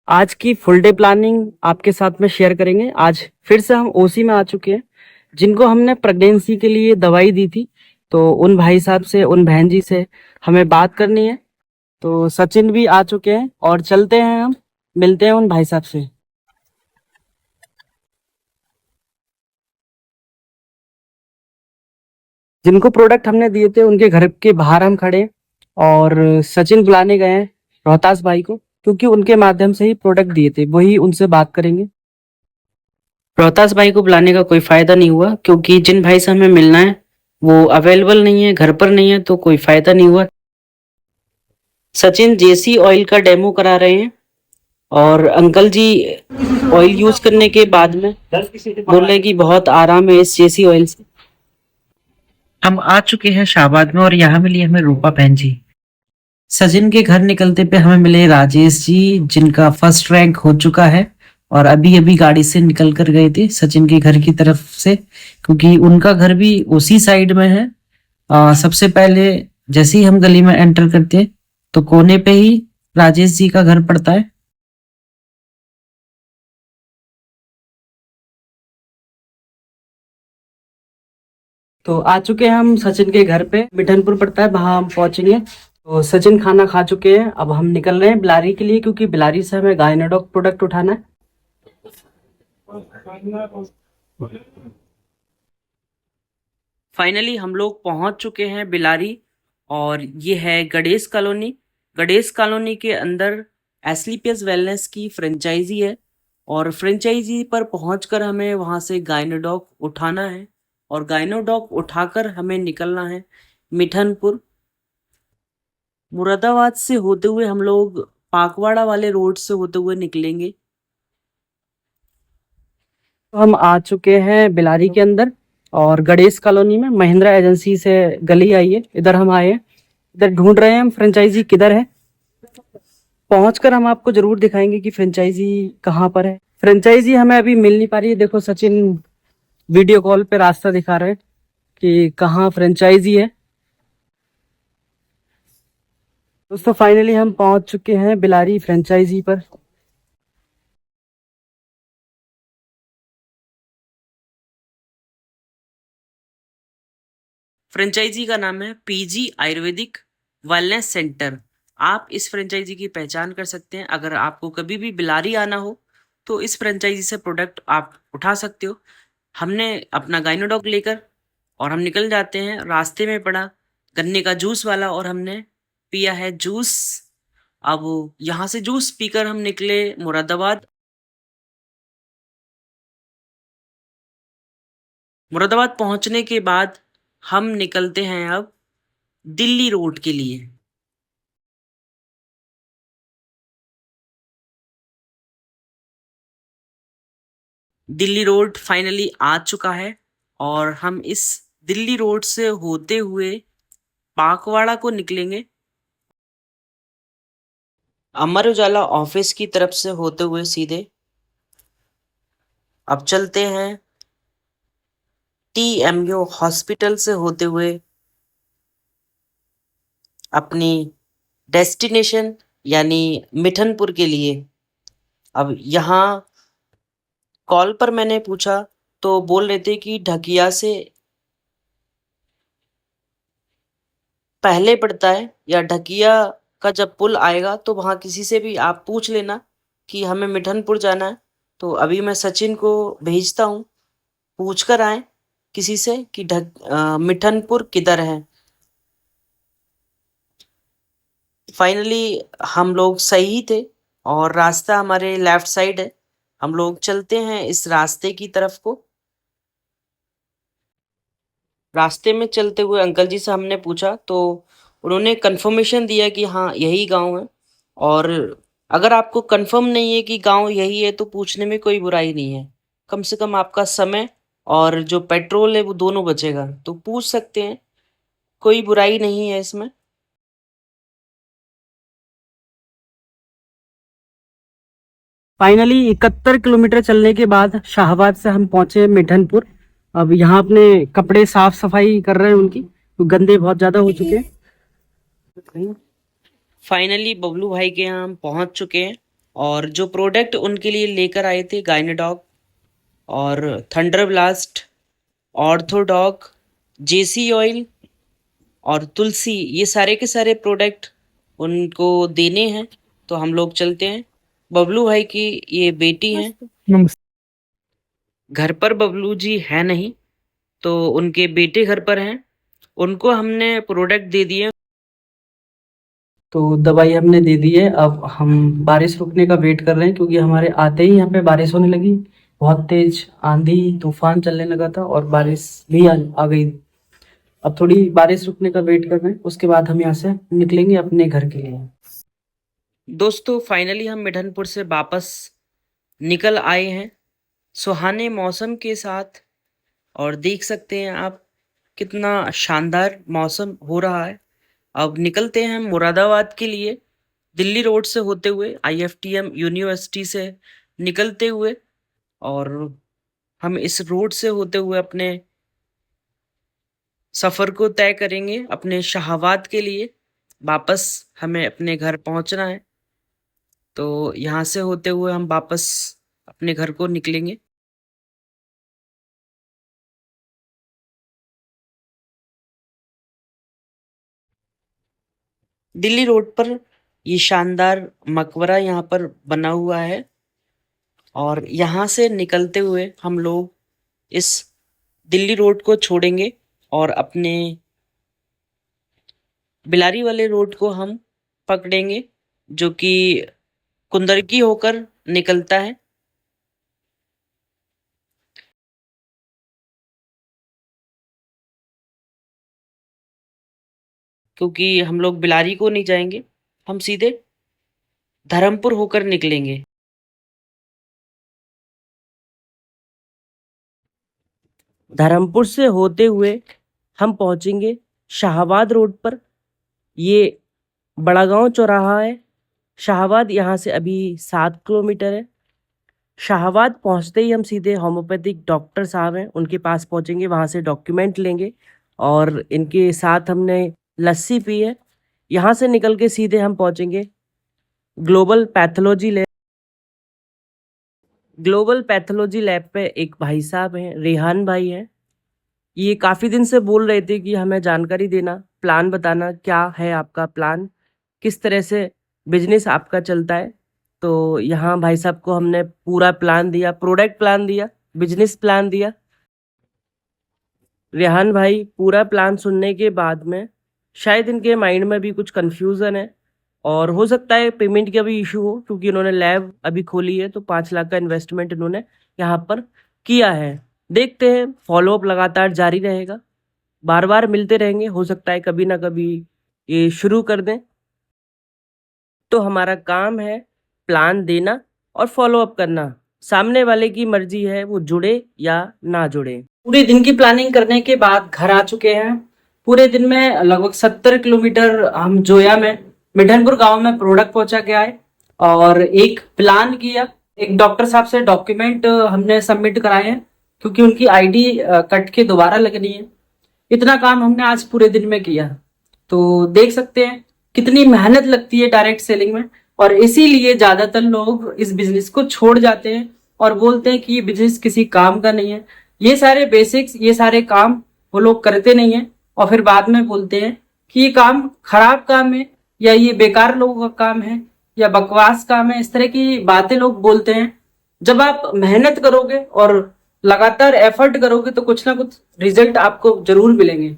आज की full day planning आपके साथ में शेयर करेंगे। आज फिर से हम ओसी में आ चुके हैं, जिनको हमने प्रेगनेंसी के लिए दवाई दी थी। तो उन भाई साहब से, उन बहन जी से हमें बात करनी है। तो सचिन भी आ चुके हैं और चलते हैं, हम मिलते हैं उन भाई साहब से। जिनको प्रोडक्ट हमने दिए थे उनके घर के बाहर हम खड़े हैं और सचिन बुलाने गए हैं रोहतास भाई को, क्योंकि उनके माध्यम से ही प्रोडक्ट दिए थे, वही उनसे बात करेंगे। रोहतास भाई को बुलाने का कोई फायदा नहीं हुआ, क्योंकि जिन भाई से हमें मिलना है वो अवेलेबल नहीं है, घर पर नहीं है, तो कोई फायदा नहीं हुआ। सचिन जेसी ऑयल का डेमो करा रहे हैं और अंकल जी ऑयल यूज करने के बाद में बोल रहे हैं कि बहुत आराम है इस जेसी ऑयल से। हम आ चुके हैं शाहबाद में और यहाँ मिली हमें रूपा बहन जी। सचिन के घर निकलते पे हमें मिले राजेश जी, जिनका फर्स्ट रैंक हो चुका है और अभी अभी गाड़ी से निकल कर गए थे सचिन के घर की तरफ से, क्योंकि उनका घर भी उसी साइड में है। सबसे पहले जैसे ही हम गली में एंटर करते हैं तो कोने पे ही राजेश जी का घर पड़ता है। तो आ चुके हैं हम सचिन के घर पे, मिठनपुर पड़ता है, वहां हम पहुंचेंगे। तो सचिन खाना खा चुके हैं, अब हम निकल रहे हैं बिलारी के लिए, क्योंकि बिलारी से हमें गायनाडॉक प्रोडक्ट उठाना है। फाइनली हम लोग पहुंच चुके हैं बिलारी और ये है गणेश कॉलोनी। गणेश कॉलोनी के अंदर एसलीपीएस वेलनेस की फ्रेंचाइजी है और फ्रेंचाइजी पर पहुंचकर हमें वहां से गायनोडॉक उठाना है और गायनोडॉक उठाकर हमें निकलना है मिठनपुर। मुरादाबाद से होते हुए हम लोग पाकवाड़ा वाले रोड से होते हुए निकलेंगे। तो हम आ चुके हैं बिलारी के अंदर और गणेश कॉलोनी में महिंद्रा एजेंसी से गली आई है, इधर हम आए हैं। इधर ढूंढ रहे हैं हम फ्रेंचाइजी किधर है। पहुंचकर हम आपको जरूर दिखाएंगे कि फ्रेंचाइजी कहाँ पर है। फ्रेंचाइजी हमें अभी मिल नहीं पा रही है। देखो सचिन वीडियो कॉल पे रास्ता दिखा रहे हैं कि कहाँ फ्रेंचाइजी है। दोस्तों फाइनली हम पहुंच चुके हैं बिलारी फ्रेंचाइजी पर। फ्रेंचाइजी का नाम है पीजी आयुर्वेदिक वेलनेस सेंटर। आप इस फ्रेंचाइजी की पहचान कर सकते हैं। अगर आपको कभी भी बिलारी आना हो तो इस फ्रेंचाइजी से प्रोडक्ट आप उठा सकते हो। हमने अपना गाइनोडॉग लेकर और हम निकल जाते हैं। रास्ते में पड़ा गन्ने का जूस वाला और हमने पिया है जूस। अब यहाँ से जूस पीकर हम निकले मुरादाबाद। मुरादाबाद पहुंचने के बाद हम निकलते हैं अब दिल्ली रोड के लिए। दिल्ली रोड फाइनली आ चुका है और हम इस दिल्ली रोड से होते हुए पाकवाड़ा को निकलेंगे। अमर उजाला ऑफिस की तरफ से होते हुए सीधे अब चलते हैं टीएमयू हॉस्पिटल से होते हुए अपनी डेस्टिनेशन यानी मिठनपुर के लिए। अब यहाँ कॉल पर मैंने पूछा तो बोल रहे थे कि ढकिया से पहले पड़ता है या ढकिया का जब पुल आएगा तो वहाँ किसी से भी आप पूछ लेना कि हमें मिठनपुर जाना है। तो अभी मैं सचिन को भेजता हूँ, पूछ कर आए किसी से कि मिठनपुर किधर है। फाइनली हम लोग सही थे और रास्ता हमारे लेफ्ट साइड है। हम लोग चलते हैं इस रास्ते की तरफ को। रास्ते में चलते हुए अंकल जी से हमने पूछा तो उन्होंने कंफर्मेशन दिया कि हाँ यही गांव है। और अगर आपको कंफर्म नहीं है कि गांव यही है तो पूछने में कोई बुराई नहीं है। कम से कम आपका समय और जो पेट्रोल है वो दोनों बचेगा, तो पूछ सकते हैं, कोई बुराई नहीं है इसमें। फाइनली 71 किलोमीटर चलने के बाद शाहबाद से हम पहुंचे मिठनपुर। अब यहाँ अपने कपड़े साफ सफाई कर रहे हैं उनकी, तो गंदे बहुत ज्यादा हो चुके हैं। फाइनली बबलू भाई के यहाँ हम पहुंच चुके हैं और जो प्रोडक्ट उनके लिए लेकर आए थे, गायनाडॉग और थंडर ब्लास्ट, ऑर्थोडॉग, जेसी ऑयल और तुलसी, ये सारे के सारे प्रोडक्ट उनको देने हैं। तो हम लोग चलते हैं। बबलू भाई की ये बेटी है। नमस्ते। घर पर बबलू जी है नहीं, तो उनके बेटे घर पर हैं। उनको हमने प्रोडक्ट दे दिए। तो दवाई हमने दे दी है। अब हम बारिश रुकने का वेट कर रहे हैं, क्योंकि हमारे आते ही यहाँ पे बारिश होने लगी। बहुत तेज आंधी तूफान चलने लगा था और बारिश भी आ गई। अब थोड़ी बारिश रुकने का वेट कर रहे हैं, उसके बाद हम यहाँ से निकलेंगे अपने घर के लिए। दोस्तों, फाइनली हम मिठनपुर से वापस निकल आए हैं सुहाने मौसम के साथ। और देख सकते हैं आप कितना शानदार मौसम हो रहा है। अब निकलते हैं मुरादाबाद के लिए, दिल्ली रोड से होते हुए, आईएफटीएम यूनिवर्सिटी से निकलते हुए। और हम इस रोड से होते हुए अपने सफ़र को तय करेंगे अपने शाहबाद के लिए। वापस हमें अपने घर पहुंचना है, तो यहाँ से होते हुए हम वापस अपने घर को निकलेंगे। दिल्ली रोड पर ये शानदार मकबरा यहाँ पर बना हुआ है। और यहाँ से निकलते हुए हम लोग इस दिल्ली रोड को छोड़ेंगे और अपने बिलारी वाले रोड को हम पकड़ेंगे, जो कि कुंदरकी होकर निकलता है। क्योंकि हम लोग बिलारी को नहीं जाएंगे, हम सीधे धर्मपुर होकर निकलेंगे। धर्मपुर से होते हुए हम पहुंचेंगे शाहबाद रोड पर। ये बड़ा गांव चौराहा है। शाहबाद यहाँ से अभी 7 किलोमीटर है। शाहबाद पहुँचते ही हम सीधे होम्योपैथिक डॉक्टर साहब हैं उनके पास पहुँचेंगे, वहाँ से डॉक्यूमेंट लेंगे और इनके साथ हमने लस्सी पी है। यहाँ से निकल के सीधे हम पहुँचेंगे global pathology lab. Global pathology lab पे एक भाई साहब हैं, रेहान भाई हैं। ये काफ़ी दिन से बोल रहे थे कि हमें जानकारी देना, प्लान बताना, क्या है आपका प्लान, किस तरह से बिजनेस आपका चलता है। तो यहाँ भाई साहब को हमने पूरा प्लान दिया, प्रोडक्ट प्लान दिया, बिजनेस प्लान दिया। रेहान भाई पूरा प्लान सुनने के बाद में शायद इनके माइंड में भी कुछ कंफ्यूजन है और हो सकता है पेमेंट का भी इशू हो, क्योंकि इन्होंने लैब अभी खोली है तो 5 लाख का इन्वेस्टमेंट इन्होंने यहाँ पर किया है। देखते हैं, फॉलोअप लगातार जारी रहेगा, बार बार मिलते रहेंगे, हो सकता है कभी ना कभी ये शुरू कर दें। तो हमारा काम है प्लान देना और फॉलो अप करना। सामने वाले की मर्जी है वो जुड़े या ना जुड़े। पूरे दिन की प्लानिंग करने के बाद घर आ चुके हैं। पूरे दिन में लगभग 70 किलोमीटर हम जोया में मिठनपुर गांव में प्रोडक्ट पहुंचा के आए और एक प्लान किया। एक डॉक्टर साहब से डॉक्यूमेंट हमने सबमिट कराए हैं, क्योंकि उनकी आईडी कट के दोबारा लगनी है। इतना काम हमने आज पूरे दिन में किया। तो देख सकते हैं कितनी मेहनत लगती है डायरेक्ट सेलिंग में, और इसीलिए ज्यादातर लोग इस बिजनेस को छोड़ जाते हैं और बोलते हैं कि ये बिजनेस किसी काम का नहीं है। ये सारे बेसिक्स, ये सारे काम वो लोग करते नहीं है और फिर बाद में बोलते हैं कि ये काम खराब काम है या ये बेकार लोगों का काम है या बकवास काम है। इस तरह की बातें लोग बोलते हैं। जब आप मेहनत करोगे और लगातार एफर्ट करोगे तो कुछ ना कुछ रिजल्ट आपको जरूर मिलेंगे।